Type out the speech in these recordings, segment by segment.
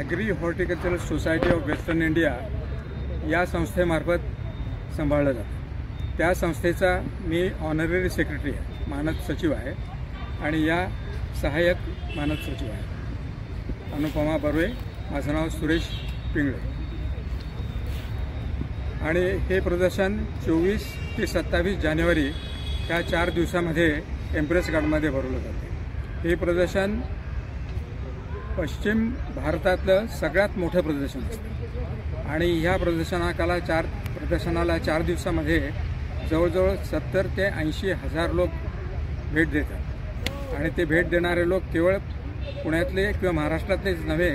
Agree horticultural society of western India या संस्थेमार्फत सांभाळलं जातं। त्या संस्थेचा मी ऑनररी सेक्रेटरी आहे, मानद सचिव आहे आणि या सहाय्यक मानद सचिव आहे। अनुपमा बर्वे, माझं नाव सुरेश पिंगळे। आणि हे प्रदर्शन 24 ते 27 जानेवारी या 4 दिवसामध्ये एम्प्रेस गार्डनमध्ये भरवलं जाते। हे प्रदर्शन पश्चिम भारतातलं सगळ्यात मोठं प्रदर्शन असतं आणि ह्या प्रदर्शनाला 4 दिवसामध्ये जवळजवळ 70 ते 80 हजार लोक भेट देतात। आणि ते भेट देणारे लोक केवळ पुण्यातले किंवा महाराष्ट्रातलेच नव्हे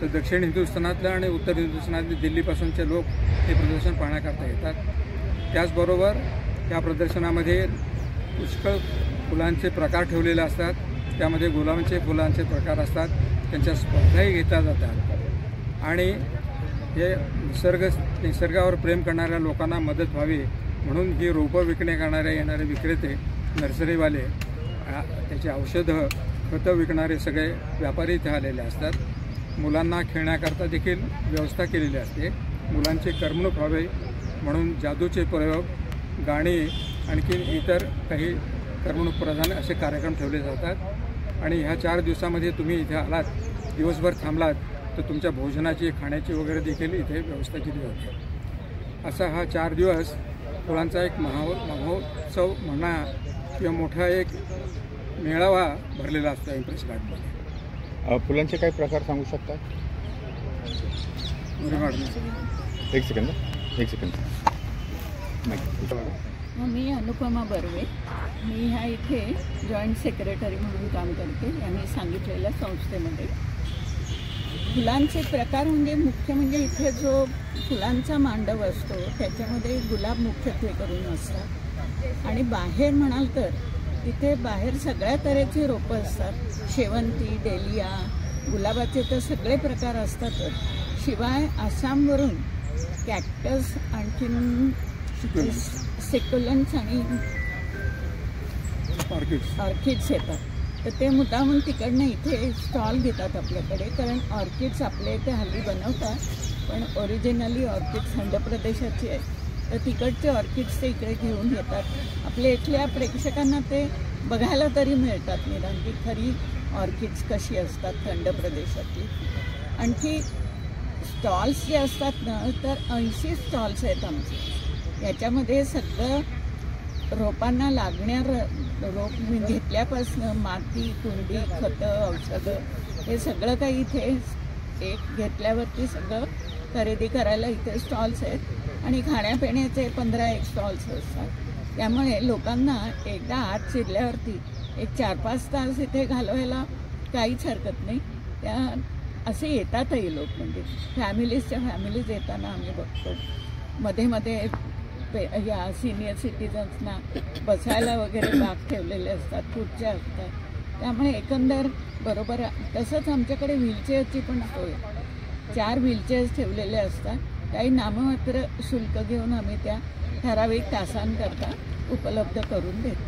तर दक्षिण हिंदुस्थानातलं आणि उत्तर हिंदुस्थानातले दिल्लीपासूनचे लोक हे प्रदर्शन पाहण्याकरता येतात। त्याचबरोबर या प्रदर्शनामध्ये पुष्कळ फुलांचे प्रकार ठेवलेले असतात, त्यामध्ये गुलाबांचे फुलांचे प्रकार असतात, त्यांच्या स्पर्धाही घेतल्या जातात। आणि हे निसर्गावर प्रेम करणाऱ्या लोकांना मदत व्हावी म्हणून ही रोपं येणारे विक्रेते, नर्सरीवाले, त्याची औषधं, खतं विकणारे सगळे व्यापारी इथे आलेले असतात। मुलांना खेळण्याकरता देखील व्यवस्था केलेली असते। मुलांची करमणूक व्हावी म्हणून जादूचे प्रयोग, गाणी, आणखी इतर काही करमणूक प्रधान असे कार्यक्रम ठेवले जातात। आणि ह्या 4 दिवसामध्ये तुम्ही इथे आलात, दिवसभर थांबलात तर तुमच्या भोजनाची, खाण्याची वगैरे देखील इथे व्यवस्था केली जाते। असा हा 4 दिवस फुलांचा एक महोत्सव म्हणा किंवा मोठा एक मेळावा भरलेला असतो एम्प्रेस गार्डनमध्ये। फुलांचे काही प्रकार सांगू शकता? एक सेकंद। मी अनुपमा बर्वे, मी ह्या इथे जॉईंट सेक्रेटरी म्हणून काम करते यांनी सांगितलेल्या संस्थेमध्ये। फुलांचे प्रकार मुख्य म्हणजे इथे जो फुलांचा मांडव असतो त्याच्यामध्ये गुलाब मुख्यत्वे करून असतात। आणि बाहेर म्हणाल तर इथे बाहेर सगळ्या तऱ्हेची रोपं असतात, शेवंती, डेलिया, गुलाबाचे तर सगळे प्रकार असतातच। शिवाय आसामवरून कॅक्टस, आणखीन सेक्युलन्स आणि ऑर्किड्स येतात, तर ते मुद्दामून तिकडनं इथे स्टॉल घेतात आपल्याकडे, कारण ऑर्किड्स आपल्या इथे हल्ली बनवतात पण ओरिजिनली ऑर्किड्स थंड प्रदेशाची आहे, तर तिकडचे ऑर्किड्स ते इकडे घेऊन येतात। आपल्या इथल्या प्रेक्षकांना ते बघायला तरी मिळतात निदान की खरी ऑर्किड्स कशी असतात थंड प्रदेशातली। आणखी स्टॉल्स जे असतात ना, तर 80 स्टॉल्स आहेत आमचे। याच्यामध्ये सगळं रोपांना रोप घेतल्यापासनं माती, कुंडी, खतं, औषधं हे सगळं काही इथे एक घेतल्यावरती सगळं खरेदी करायला इथे स्टॉल्स आहेत। आणि खाण्यापिण्याचे 15 स्टॉल्स असतात, त्यामुळे लोकांना एकदा आत शिरल्यावरती एक 4-5 तास इथे घालवायला काहीच हरकत नाही। त्या असे येतातही लोक, म्हणजे फॅमिलीज येताना आम्ही बघतो। मध्ये या सिनियर सिटीजन्सना बसायला वगैरे बाग ठेवलेले असतात, खुर्च्या असतात, त्यामुळे एकंदर बरोबर। तसंच आमच्याकडे व्हीलचेअरची पण सोय, 4 व्हीलचेअर्स ठेवलेले असतात, काही नाममात्र शुल्क घेऊन आम्ही त्या ठराविक तासांकरता उपलब्ध करून देतो।